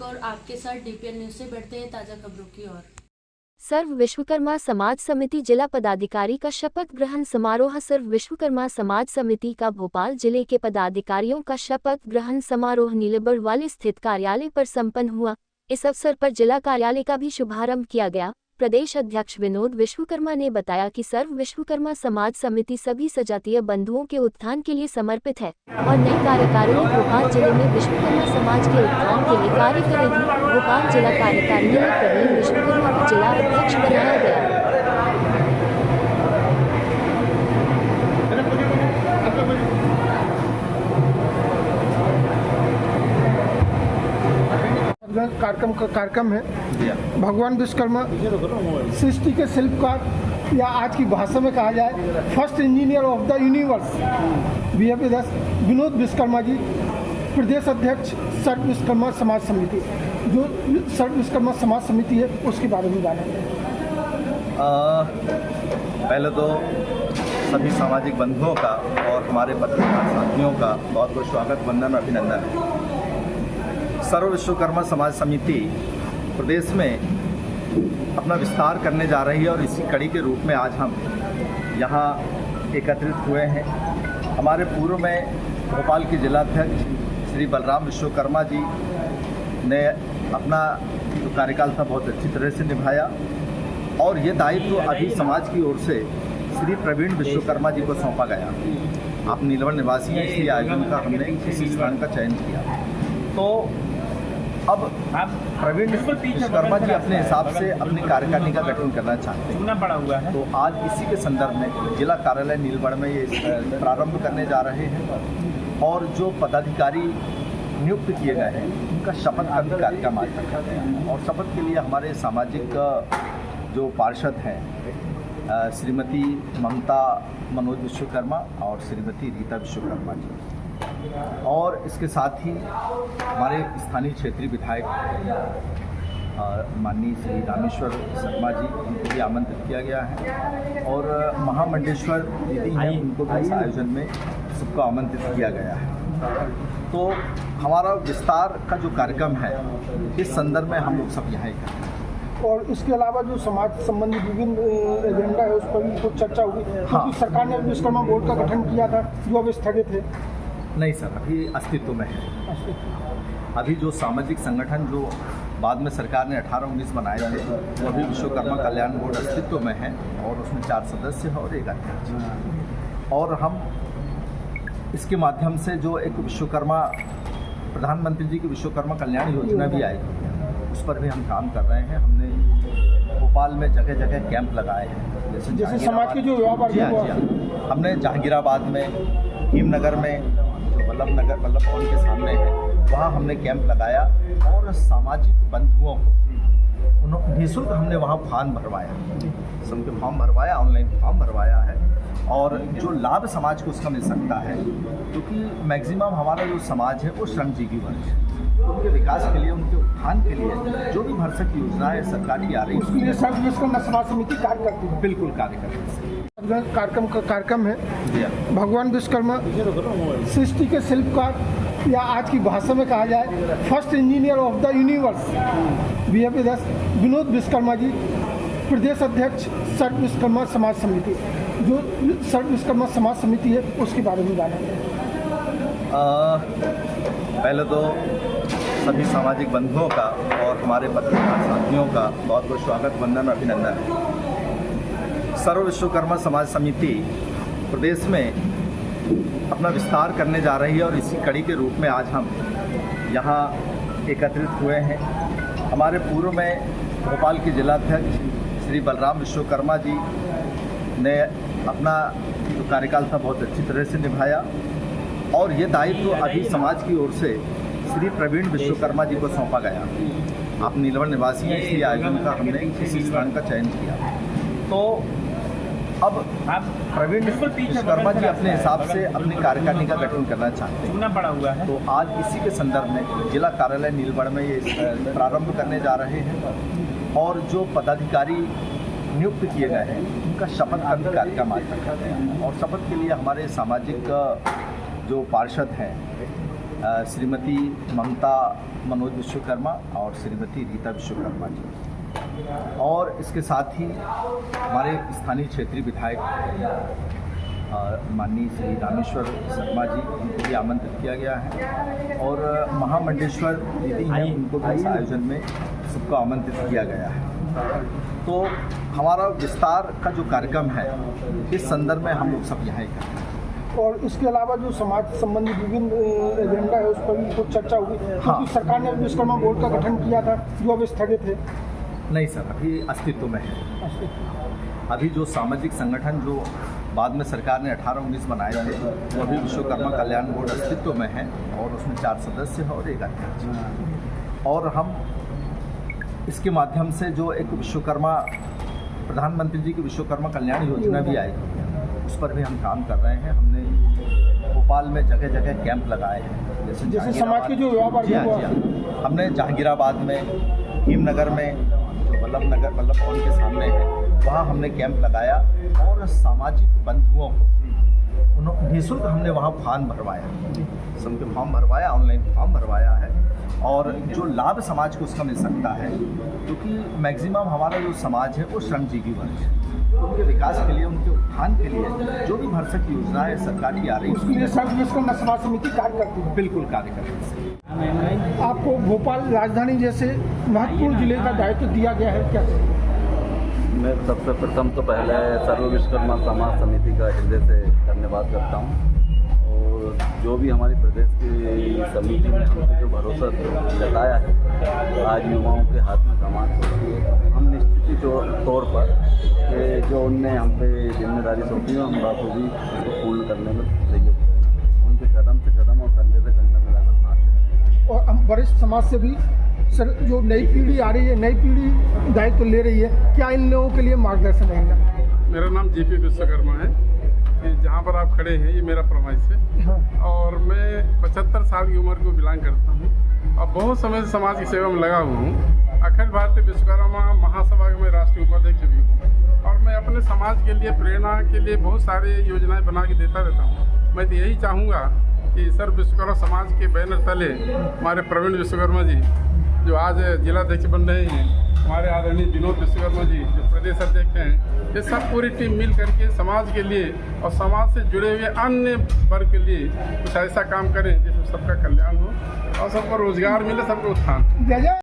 और आपके साथ डीपीएन न्यूज से बढ़ते हैं ताजा खबरों की ओर। सर्व विश्वकर्मा समाज समिति जिला पदाधिकारी का शपथ ग्रहण समारोह। सर्व विश्वकर्मा समाज समिति का भोपाल जिले के पदाधिकारियों का शपथ ग्रहण समारोह नीलबड़ वाले स्थित कार्यालय पर संपन्न हुआ। इस अवसर पर जिला कार्यालय का भी शुभारंभ किया गया। प्रदेश अध्यक्ष विनोद विश्वकर्मा ने बताया कि सर्व विश्वकर्मा समाज समिति सभी सजातीय बंधुओं के उत्थान के लिए समर्पित है और नई कार्यकारिणी भोपाल जिले में विश्वकर्मा समाज के उत्थान के लिए कार्य करेगी। भोपाल जिला कार्यकारिणी में प्रवीण विश्वकर्मा को जिला अध्यक्ष बनाया गया। कार्यक्रम है भगवान विश्वकर्मा सृष्टि के शिल्पकार या आज की भाषा में कहा जाए first engineer of the universe Vinod Vishwakarma ji, प्रदेश अध्यक्ष सर्व विश्वकर्मा समाज समिति। जो सर्व विश्वकर्मा समाज समिति है उसके बारे में जानेंगे। पहले तो सभी सामाजिक बंधुओं का और हमारे पत्रकार साथियों का बहुत बहुत स्वागत, वंदन और अभिनंदन है। सर्व विश्वकर्मा समाज समिति प्रदेश में अपना विस्तार करने जा रही है और इसी कड़ी के रूप में आज हम यहाँ एकत्रित हुए हैं। हमारे पूर्व में भोपाल के जिलाध्यक्ष श्री बलराम विश्वकर्मा जी ने अपना जो कार्यकाल था बहुत अच्छी तरह से निभाया और ये दायित्व अभी समाज की ओर से श्री प्रवीण विश्वकर्मा जी को सौंपा गया। आप नीलबड़ निवासी हैं, इसलिए आयोजन का हमने इसी स्थान का चयन किया। तो अब प्रवीण विश्वकर्मा जी अपने हिसाब से अपनी कार्यकारिणी का गठन करना चाहते हैं। तो आज इसी के संदर्भ में जिला कार्यालय नीलबड़ में ये प्रारंभ करने जा रहे हैं और जो पदाधिकारी नियुक्त किए गए हैं उनका शपथ ग्रहण कार्यक्रम आज रखा गया है। और शपथ के लिए हमारे सामाजिक जो पार्षद हैं श्रीमती ममता मनोज विश्वकर्मा और श्रीमती रीता विश्वकर्मा जी, और इसके साथ ही हमारे स्थानीय क्षेत्रीय विधायक माननीय श्री रामेश्वर शर्मा जी, उनको भी आमंत्रित किया गया है और महामंडेश्वर दीदी हैं, उनको भी इस आयोजन में सबको आमंत्रित किया गया है। तो हमारा विस्तार का जो कार्यक्रम है इस संदर्भ में हम लोग सब यहाँ हैं और इसके अलावा जो समाज संबंधी विभिन्न एजेंडा है उस पर भी कुछ चर्चा होगी। क्योंकि सरकार ने विश्वकर्मा बोर्ड का गठन किया था जो अब स्थगित है। नहीं सर, अभी अस्तित्व में है। अभी जो सामाजिक संगठन जो बाद में सरकार ने 18-19 बनाए थे वो अभी विश्वकर्मा कल्याण बोर्ड अस्तित्व में है और उसमें 4 सदस्य हैं और 1 अध्यक्ष। और हम इसके माध्यम से जो एक विश्वकर्मा प्रधानमंत्री जी की विश्वकर्मा कल्याण योजना भी आई, उस पर भी हम काम कर रहे हैं। हमने भोपाल में जगह जगह कैंप लगाए हैं, जैसे समाज के जो युवा जी हाँ, हमने जहांगीराबाद में, हिमनगर में, जो वल्लभ भवन के सामने है, वहाँ हमने कैंप लगाया और सामाजिक बंधुओं को निःशुल्क हमने वहाँ फॉर्म भरवाया, सबके फॉर्म भरवाया, ऑनलाइन फॉर्म भरवाया है और जो लाभ समाज को उसका मिल सकता है, क्योंकि मैक्सिमम हमारा जो समाज है वो श्रमजीवी वर्ग है। उनके विकास के लिए, उनके उत्थान के लिए जो भी भरसक योजना है सरकार की आ रही है उसके लिए सर्व विश्वकर्मा समाज समिति कार्य करती है। बिल्कुल कार्य करती है। कार्यक्रम है भगवान विश्वकर्मा सृष्टि के शिल्पकार या आज की भाषा में कहा जाए first engineer of the universe Vinod Vishwakarma ji, प्रदेश अध्यक्ष सर्व विश्वकर्मा समाज समिति। जो सर्व विश्वकर्मा समाज समिति है उसके बारे में जानेंगे। पहले तो सभी सामाजिक बंधुओं का और हमारे पत्रकार साथियों का बहुत बहुत स्वागत, वंदन और अभिनंदन है। सर्व विश्वकर्मा समाज समिति प्रदेश में अपना विस्तार करने जा रही है और इसी कड़ी के रूप में आज हम यहाँ एकत्रित हुए हैं। हमारे पूर्व में भोपाल के जिलाध्यक्ष श्री बलराम विश्वकर्मा जी ने अपना जो कार्यकाल था बहुत अच्छी तरह से निभाया और ये दायित्व अभी समाज की ओर से श्री प्रवीण विश्वकर्मा जी को सौंपा गया। आप नीलबड़ निवासी हैं, इसलिए आयोजन का हमने इसी स्थान का चयन किया। तो अब प्रवीण विश्वकर्मा जी अपने हिसाब से अपनी कार्यकारिणी का गठन करना चाहते हैं। तो आज इसी के संदर्भ में जिला कार्यालय नीलबड़ में ये प्रारंभ करने जा रहे हैं और जो पदाधिकारी नियुक्त किए गए हैं उनका शपथ ग्रहण कार्यक्रम आज रखा गया है। और शपथ के लिए हमारे सामाजिक जो पार्षद हैं श्रीमती ममता मनोज विश्वकर्मा और श्रीमती रीता विश्वकर्मा जी, और इसके साथ ही हमारे स्थानीय क्षेत्रीय विधायक माननीय श्री रामेश्वर शर्मा जी, उनको भी आमंत्रित किया गया है, और महामंडेश्वर दीदी हैं, उनको भी इस आयोजन में सबको आमंत्रित किया गया है। तो हमारा विस्तार का जो कार्यक्रम है, इस संदर्भ में हम लोग सब यहाँ ही करते हैं। और इसके अलावा जो समाज संबंधी विभिन्न एजेंडा है उस पर भी कुछ चर्चा हुई, क्योंकि सरकार ने विश्वकर्मा बोर्ड का गठन किया था जो अब स्थगित है। नहीं सर, अभी अस्तित्व में है। अभी जो सामाजिक संगठन जो बाद में सरकार ने 18-19 बनाए थे, वो अभी विश्वकर्मा कल्याण बोर्ड अस्तित्व में है, और उसमें 4 सदस्य हैं और 1 अध्यक्ष। और हम इसके माध्यम से जो एक विश्वकर्मा, प्रधानमंत्री जी की विश्वकर्मा कल्याण योजना भी आई, उस पर भी हम काम कर रहे हैं। हमने भोपाल में जगह जगह कैंप लगाए हैं, जैसे समाज के जो युवा वर्ग हैं, हमने जहांगीराबाद में, भीमनगर में, वल्लभ भवन के सामने है, वहाँ हमने कैंप लगाया, और सामाजिक बंधुओं को निःशुल्क हमने वहाँ फॉर्म भरवाया, सबके फॉर्म भरवाया, ऑनलाइन फॉर्म भरवाया है, और जो लाभ समाज को उसका मिल सकता है, क्योंकि मैक्सिमम हमारा जो समाज है वो श्रमजीवी वर्ग है, उनके विकास के लिए, उनके उत्थान के लिए जो भी भरसक योजना है सरकार की आ रही है, उसके लिए विश्वकर्मा समाज समिति कार्य करती है। बिल्कुल कार्य करती है। आपको भोपाल राजधानी जैसे महत्वपूर्ण जिले का दायित्व दिया गया है, क्या? मैं सबसे प्रथम तो पहले सर्व विश्वकर्मा समाज समिति का हृदय से धन्यवाद करता हूँ, और जो भी हमारी प्रदेश की समिति ने हम पे जो भरोसा जताया है, आज युवाओं के हाथ में समाज होती है, हम निश्चित तौर पर जो उनने हम पे जिम्मेदारी सौंपी है, हम बाखूबी उसको पूर्ण करने में सहयोग करेंगे, उनके कदम से कदम और कंधे से कंधा मिलाकर साथ। और हम वरिष्ठ समाज से भी सर, जो नई पीढ़ी आ रही है, नई पीढ़ी दायित्व ले रही है, क्या इन लोगों के लिए मार्गदर्शन रहेगा? मेरा नाम JP विश्वकर्मा है, कि जहाँ पर आप खड़े हैं ये मेरा प्रवास है। हाँ। और मैं 75 साल की उम्र को बिलोंग करता हूँ, और बहुत समय से समाज की सेवा में लगा हुआ हूँ। अखिल भारतीय विश्वकर्मा महासभा में राष्ट्रीय उपाध्यक्ष भी हूँ, और मैं अपने समाज के लिए, प्रेरणा के लिए बहुत सारे योजनाएं बना के देता रहता हूँ। मैं तो यही चाहूँगा कि सर्व विश्वकर्मा समाज के बैनर तले हमारे प्रवीण विश्वकर्मा जी, जो आज जिलाध्यक्ष बन रहे हैं, हमारे आदरणीय विनोद विश्वकर्मा जी जो प्रदेश अध्यक्ष हैं, ये सब पूरी टीम मिल करके समाज के लिए और समाज से जुड़े हुए अन्य वर्ग के लिए कुछ ऐसा काम करें जिसमें सबका कल्याण हो और सबको रोजगार मिले, सबको उत्थान।